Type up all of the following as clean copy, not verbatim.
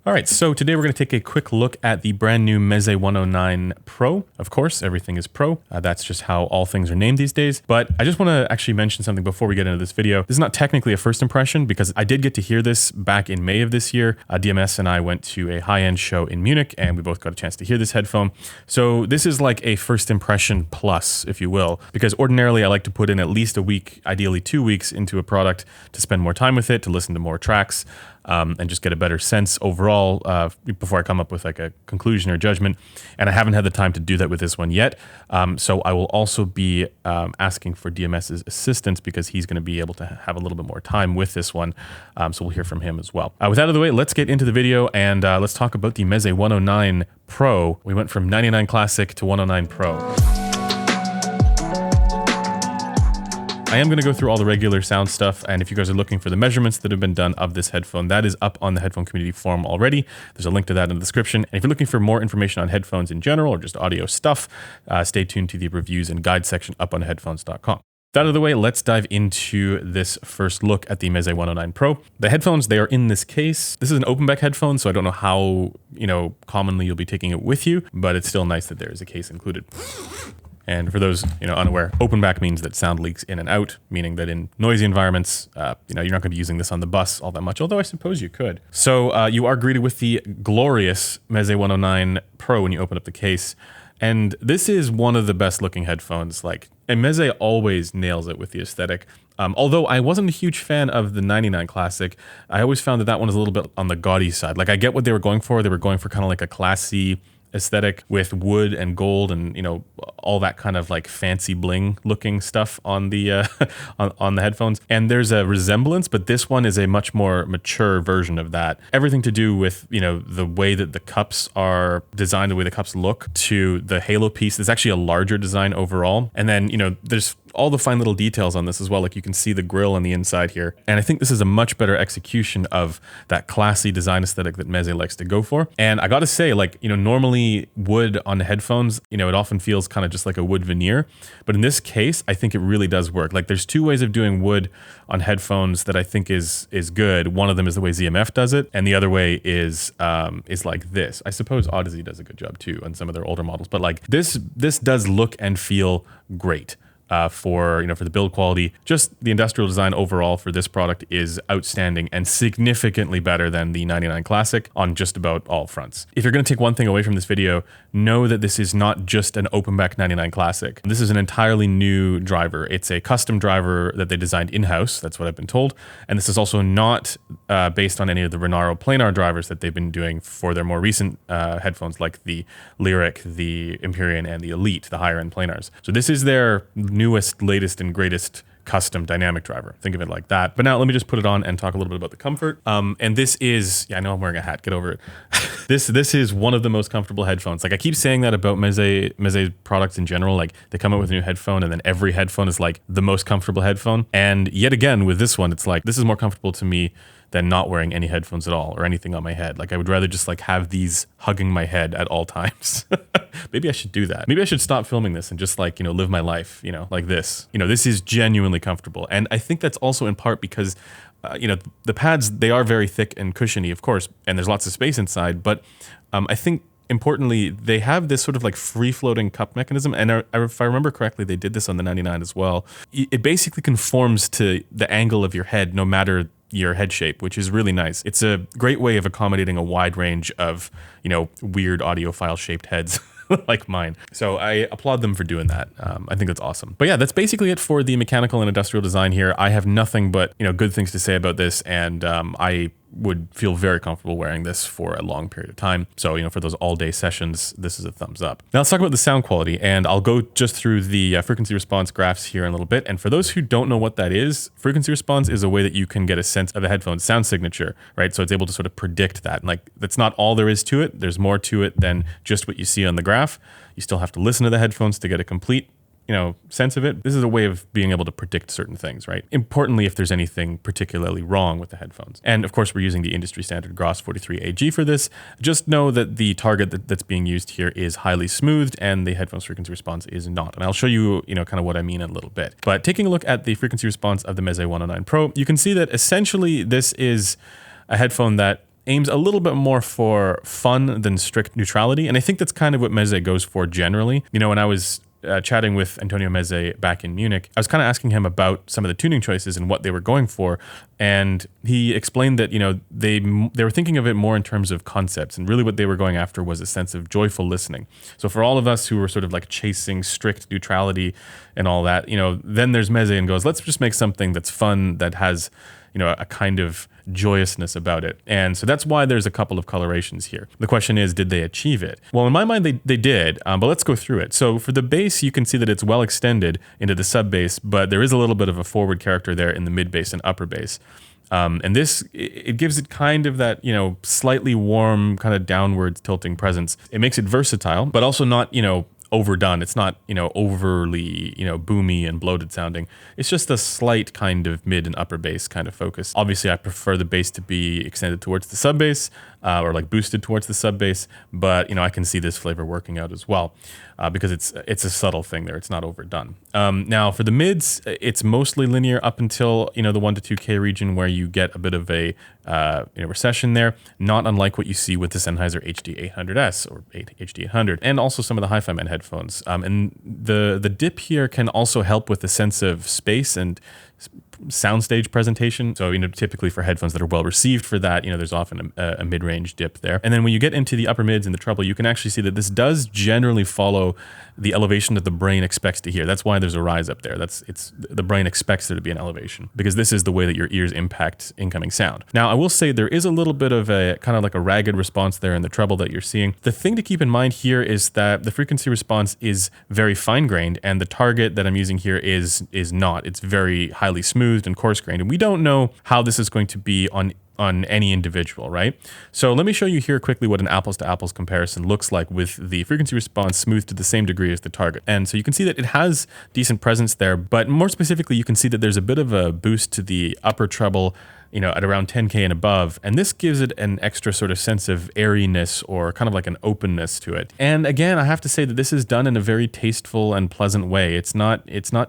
All right, so today we're going to take a quick look at the brand new Meze 109 Pro. Of course, everything is Pro. That's just how all things are named these days. But I just want to actually mention something before we get into this video. This is not technically a first impression because I did get to hear this back in May of this year. DMS and I went to a high-end show in Munich and we both got a chance to hear this headphone. So this is like a first impression plus, if you will, because ordinarily I like to put in at least a week, ideally 2 weeks into a product to spend more time with it, to listen to more tracks. And just get a better sense overall before I come up with like a conclusion or judgment. And I haven't had the time to do that with this one yet. So I will also be asking for DMS's assistance because he's going to be able to have a little bit more time with this one. So we'll hear from him as well. With that out of the way, let's get into the video and let's talk about the Meze 109 Pro. We went from 99 Classic to 109 Pro. I am going to go through all the regular sound stuff, and if you guys are looking for the measurements that have been done of this headphone, that is up on the headphone community forum already. There's a link to that in the description. And if you're looking for more information on headphones in general or just audio stuff, stay tuned to the reviews and guide section up on headphones.com. That out of the way, let's dive into this first look at the Meze 109 Pro. The headphones, they are in this case. This is an open back headphone, so I don't know how, commonly you'll be taking it with you, but it's still nice that there is a case included. And for those unaware, open back means that sound leaks in and out, meaning that in noisy environments, you're not going to be using this on the bus all that much, although I suppose you could. So you are greeted with the glorious Meze 109 Pro when you open up the case. And this is one of the best looking headphones. And Meze always nails it with the aesthetic. Although I wasn't a huge fan of the 99 Classic, I always found that one was a little bit on the gaudy side. I get what they were going for. They were going for kind of like a classy aesthetic with wood and gold and all that kind of fancy bling looking stuff on the on the headphones. And there's a resemblance, but this one is a much more mature version of that. Everything to do with the way that the cups are designed, the way the cups look, to the halo piece. There's actually a larger design overall, and then there's all the fine little details on this as well. You can see the grill on the inside here. And I think this is a much better execution of that classy design aesthetic that Meze likes to go for. And I gotta say, normally wood on the headphones, it often feels kind of just like a wood veneer. But in this case, I think it really does work. There's two ways of doing wood on headphones that I think is good. One of them is the way ZMF does it, and the other way is like this. I suppose Odyssey does a good job too on some of their older models, but this does look and feel great. For the build quality. Just the industrial design overall for this product is outstanding and significantly better than the 99 Classic on just about all fronts. If you're going to take one thing away from this video, know that this is not just an open back 99 Classic. This is an entirely new driver. It's a custom driver that they designed in-house. That's what I've been told. And this is also not based on any of the Renaro planar drivers that they've been doing for their more recent headphones, like the Lyric, the Empyrean, and the Elite, the higher end planars. So this is their newest, latest, and greatest custom dynamic driver. Think of it like that. But now let me just put it on and talk a little bit about the comfort. And this is, I know I'm wearing a hat, get over it. This is one of the most comfortable headphones. I keep saying that about Meze products in general. They come out with a new headphone and then every headphone is the most comfortable headphone. And yet again, with this one, it's this is more comfortable to me than not wearing any headphones at all or anything on my head. I would rather just have these hugging my head at all times. Maybe I should do that. Maybe I should stop filming this and just live my life, like this. This is genuinely comfortable. And I think that's also in part because, the pads, they are very thick and cushiony, of course, and there's lots of space inside. But I think importantly, they have this sort of free-floating cup mechanism. And if I remember correctly, they did this on the 99 as well. It basically conforms to the angle of your head, no matter your head shape, which is really nice. It's a great way of accommodating a wide range of, weird audiophile shaped heads like mine. So I applaud them for doing that. I think that's awesome. But yeah, that's basically it for the mechanical and industrial design here. I have nothing but, good things to say about this, and I would feel very comfortable wearing this for a long period of time. So, for those all-day sessions, this is a thumbs up. Now let's talk about the sound quality, and I'll go just through the frequency response graphs here in a little bit. And for those who don't know what that is, frequency response is a way that you can get a sense of the headphone's sound signature, right? So it's able to sort of predict that. And that's not all there is to it. There's more to it than just what you see on the graph. You still have to listen to the headphones to get a complete sense of it. This is a way of being able to predict certain things, right? Importantly, if there's anything particularly wrong with the headphones. And of course, we're using the industry standard Gross 43AG for this. Just know that the target that's being used here is highly smoothed and the headphones frequency response is not. And I'll show you, kind of what I mean in a little bit. But taking a look at the frequency response of the Meze 109 Pro, you can see that essentially this is a headphone that aims a little bit more for fun than strict neutrality. And I think that's kind of what Meze goes for generally. You know, when I was chatting with Antonio Meze back in Munich, I was kind of asking him about some of the tuning choices and what they were going for. And he explained that, you know, they were thinking of it more in terms of concepts. And really what they were going after was a sense of joyful listening. So for all of us who were sort of like chasing strict neutrality and all that, you know, then there's Meze and goes, let's just make something that's fun, that has, you know, a kind of joyousness about it. And so that's why there's a couple of colorations here. The question is, did they achieve it? Well, in my mind, they did, but let's go through it. So for the bass, you can see that it's well extended into the sub bass, but there is a little bit of a forward character there in the mid bass and upper bass. And this, it gives it kind of that, you know, slightly warm, kind of downwards tilting presence. It makes it versatile, but also not, you know, overdone. It's not, you know, overly, you know, boomy and bloated sounding. It's just a slight kind of mid and upper bass kind of focus. Obviously, I prefer the bass to be extended towards the sub bass, or like boosted towards the sub bass, but you know, I can see this flavor working out as well, because it's a subtle thing there. It's not overdone. Now for the mids, it's mostly linear up until, you know, the 1 to 2K region, where you get a bit of a you know, recession there, not unlike what you see with the Sennheiser HD800S or HD800, and also some of the Hi-Fi Man headphones. And the dip here can also help with the sense of space and soundstage presentation. So, you know, typically for headphones that are well received for that, you know, there's often a mid-range dip there. And then when you get into the upper mids and the treble, you can actually see that this does generally follow the elevation that the brain expects to hear. That's why there's a rise up there. The brain expects there to be an elevation, because this is the way that your ears impact incoming sound. Now, I will say there is a little bit of a kind of like a ragged response there in the treble that you're seeing. The thing to keep in mind here is that the frequency response is very fine-grained, and the target that I'm using here is not. It's very highly smooth and coarse-grained, and we don't know how this is going to be on any individual, right? So let me show you here quickly what an apples to apples comparison looks like with the frequency response smoothed to the same degree as the target. And so you can see that it has decent presence there, but more specifically, you can see that there's a bit of a boost to the upper treble, you know, at around 10K and above. And this gives it an extra sort of sense of airiness, or kind of like an openness to it. And again, I have to say that this is done in a very tasteful and pleasant way. It's not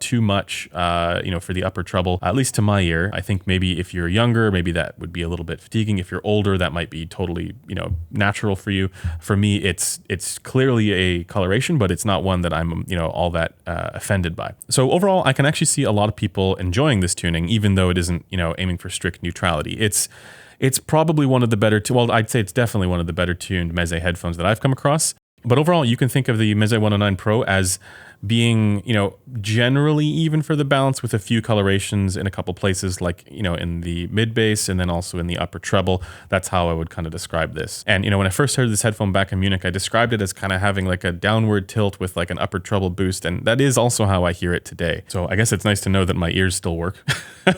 too much, you know, for the upper treble, at least to my ear. I think maybe if you're younger, maybe that would be a little bit fatiguing. If you're older, that might be totally, you know, natural for you. For me, it's clearly a coloration, but it's not one that I'm, you know, all that offended by. So overall, I can actually see a lot of people enjoying this tuning, even though it isn't, you know, aiming for strict neutrality. It's probably one of the better, well, I'd say it's definitely one of the better tuned Meze headphones that I've come across. But overall, you can think of the Meze 109 Pro as being, you know, generally even for the balance, with a few colorations in a couple places, like, you know, in the mid bass and then also in the upper treble. That's how I would kind of describe this. And, you know, when I first heard this headphone back in Munich, I described it as kind of having like a downward tilt with like an upper treble boost. And that is also how I hear it today. So I guess it's nice to know that my ears still work, or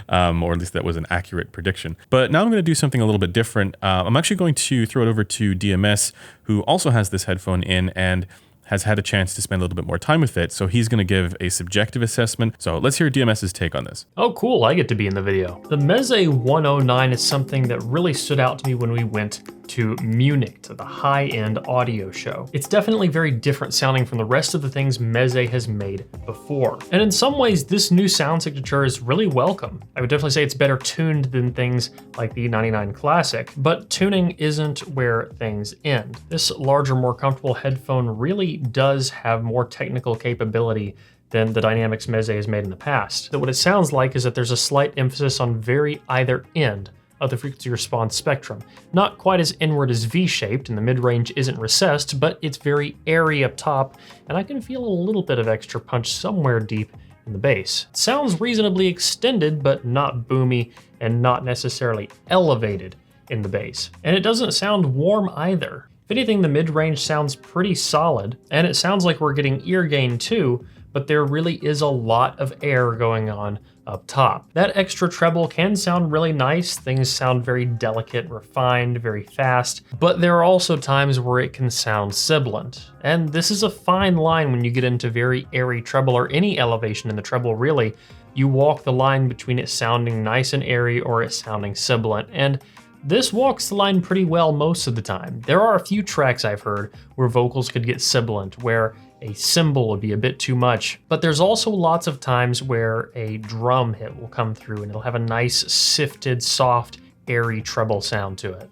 at least that was an accurate prediction. But now I'm going to do something a little bit different. I'm actually going to throw it over to DMS, who also has this headphone in and has had a chance to spend a little bit more time with it. So he's going to give a subjective assessment. So let's hear DMS's take on this. Oh, cool. I get to be in the video. The Meze 109 is something that really stood out to me when we went to Munich, to the high-end audio show. It's definitely very different sounding from the rest of the things Meze has made before. And in some ways, this new sound signature is really welcome. I would definitely say it's better tuned than things like the 99 Classic, but tuning isn't where things end. This larger, more comfortable headphone really does have more technical capability than the dynamics Meze has made in the past. That what it sounds like is that there's a slight emphasis on very either end of the frequency response spectrum. Not quite as inward as V-shaped, and the mid-range isn't recessed, but it's very airy up top, and I can feel a little bit of extra punch somewhere deep in the bass. It sounds reasonably extended, but not boomy, and not necessarily elevated in the bass. And it doesn't sound warm either. If anything, the mid-range sounds pretty solid, and it sounds like we're getting ear gain too, but there really is a lot of air going on up top. That extra treble can sound really nice. Things sound very delicate, refined, very fast, but there are also times where it can sound sibilant. And this is a fine line when you get into very airy treble, or any elevation in the treble really. You walk the line between it sounding nice and airy or it sounding sibilant, and this walks the line pretty well most of the time. There are a few tracks I've heard where vocals could get sibilant, where a cymbal would be a bit too much, but there's also lots of times where a drum hit will come through and it'll have a nice sifted, soft, airy treble sound to it.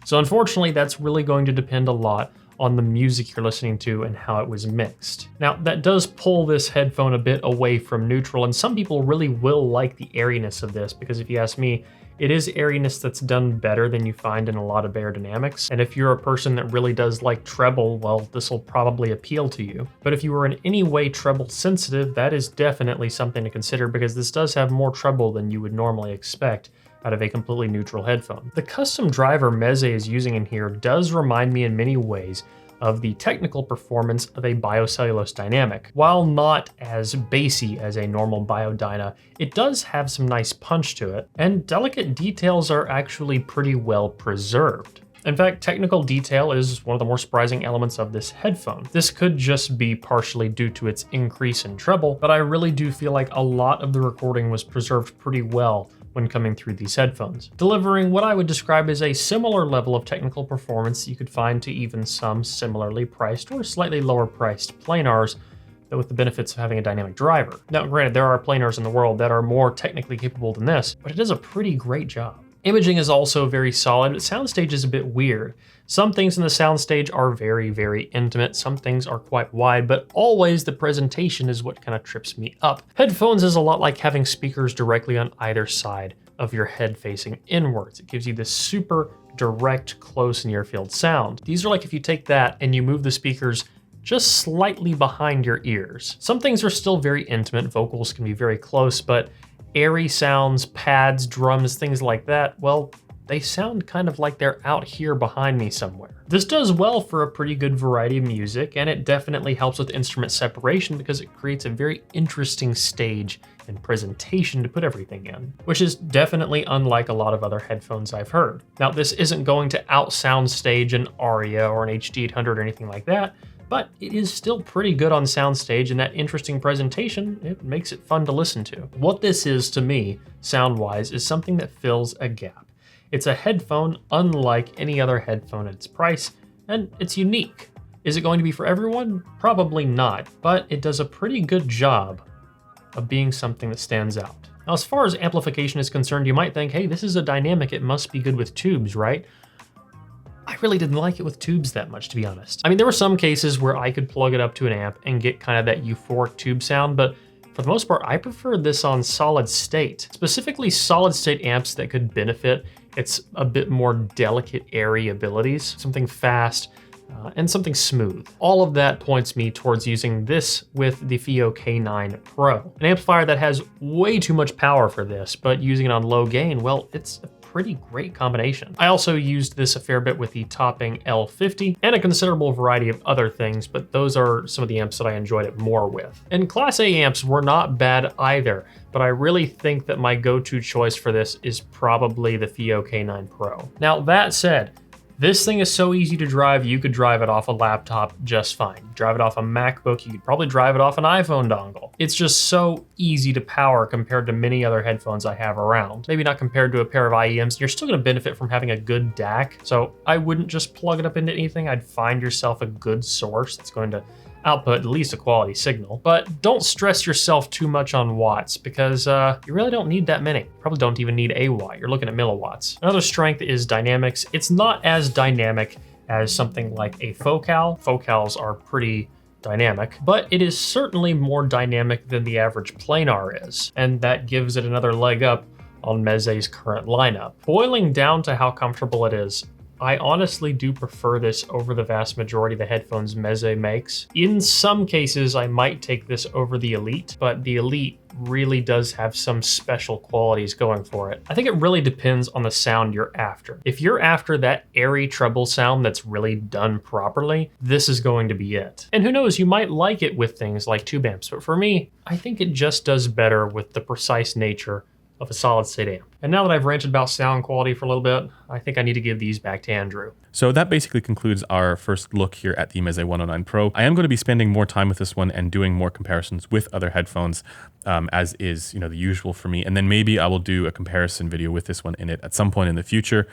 So unfortunately, that's really going to depend a lot on the music you're listening to and how it was mixed. Now, that does pull this headphone a bit away from neutral, and some people really will like the airiness of this, because if you ask me, it is airiness that's done better than you find in a lot of beyerdynamics. And if you're a person that really does like treble, well, this will probably appeal to you. But if you are in any way treble sensitive, that is definitely something to consider, because this does have more treble than you would normally expect out of a completely neutral headphone. The custom driver Meze is using in here does remind me in many ways of the technical performance of a biocellulose dynamic. While not as bassy as a normal biodyna, it does have some nice punch to it, and delicate details are actually pretty well preserved. In fact, technical detail is one of the more surprising elements of this headphone. This could just be partially due to its increase in treble, but I really do feel like a lot of the recording was preserved pretty well when coming through these headphones, delivering what I would describe as a similar level of technical performance you could find to even some similarly priced or slightly lower priced planars, but with the benefits of having a dynamic driver. Now, granted, there are planars in the world that are more technically capable than this, but it does a pretty great job. Imaging is also very solid, but soundstage is a bit weird. Some things in the soundstage are very, very intimate. Some things are quite wide, but always the presentation is what kind of trips me up. Headphones is a lot like having speakers directly on either side of your head facing inwards. It gives you this super direct, close near field sound. These are like if you take that and you move the speakers just slightly behind your ears. Some things are still very intimate. Vocals can be very close, but airy sounds, pads, drums, things like that, well, they sound kind of like they're out here behind me somewhere. This does well for a pretty good variety of music, and it definitely helps with instrument separation because it creates a very interesting stage and presentation to put everything in, which is definitely unlike a lot of other headphones I've heard. Now, this isn't going to out-sound stage an Aria or an HD800 or anything like that, but it is still pretty good on soundstage, and that interesting presentation, it makes it fun to listen to. What this is to me, sound-wise, is something that fills a gap. It's a headphone unlike any other headphone at its price, and it's unique. Is it going to be for everyone? Probably not, but it does a pretty good job of being something that stands out. Now, as far as amplification is concerned, you might think, hey, this is a dynamic, it must be good with tubes, right? I really didn't like it with tubes that much, to be honest. I mean, there were some cases where I could plug it up to an amp and get kind of that euphoric tube sound, but for the most part, I preferred this on solid state. Specifically solid state amps that could benefit its a bit more delicate, airy abilities, something fast, and something smooth. All of that points me towards using this with the FiiO K9 Pro. An amplifier that has way too much power for this, but using it on low gain, well, it's a pretty great combination. I also used this a fair bit with the Topping L50 and a considerable variety of other things, but those are some of the amps that I enjoyed it more with. And Class A amps were not bad either, but I really think that my go-to choice for this is probably the FiiO K9 Pro. Now, that said, this thing is so easy to drive, you could drive it off a laptop just fine. You drive it off a MacBook, you could probably drive it off an iPhone dongle. It's just so easy to power compared to many other headphones I have around. Maybe not compared to a pair of IEMs, you're still gonna benefit from having a good DAC, so I wouldn't just plug it up into anything. I'd find yourself a good source that's going to output at least a quality signal. But don't stress yourself too much on watts because you really don't need that many. Probably don't even need a watt. You're looking at milliwatts. Another strength is dynamics. It's not as dynamic as something like a Focal. Focals are pretty dynamic, but it is certainly more dynamic than the average planar is, and that gives it another leg up on Meze's current lineup. Boiling down to how comfortable it is, I honestly do prefer this over the vast majority of the headphones Meze makes. In some cases, I might take this over the Elite, but the Elite really does have some special qualities going for it. I think it really depends on the sound you're after. If you're after that airy treble sound that's really done properly, this is going to be it. And who knows, you might like it with things like tube amps, but for me, I think it just does better with the precise nature of a solid state amp. And now that I've ranted about sound quality for a little bit, I think I need to give these back to Andrew. So that basically concludes our first look here at the Meze 109 Pro. I am going to be spending more time with this one and doing more comparisons with other headphones, as is the usual for me. And then maybe I will do a comparison video with this one in it at some point in the future.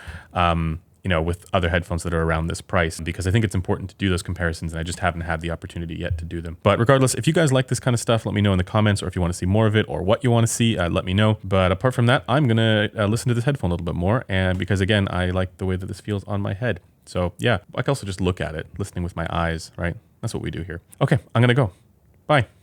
you know, with other headphones that are around this price, because I think it's important to do those comparisons, and I just haven't had the opportunity yet to do them. But regardless, if you guys like this kind of stuff, let me know in the comments, or if you want to see more of it or what you want to see, let me know. But apart from that, I'm going to listen to this headphone a little bit more, and because again, I like the way that this feels on my head. So yeah, I can also just look at it, listening with my eyes, right? That's what we do here. Okay, I'm going to go. Bye.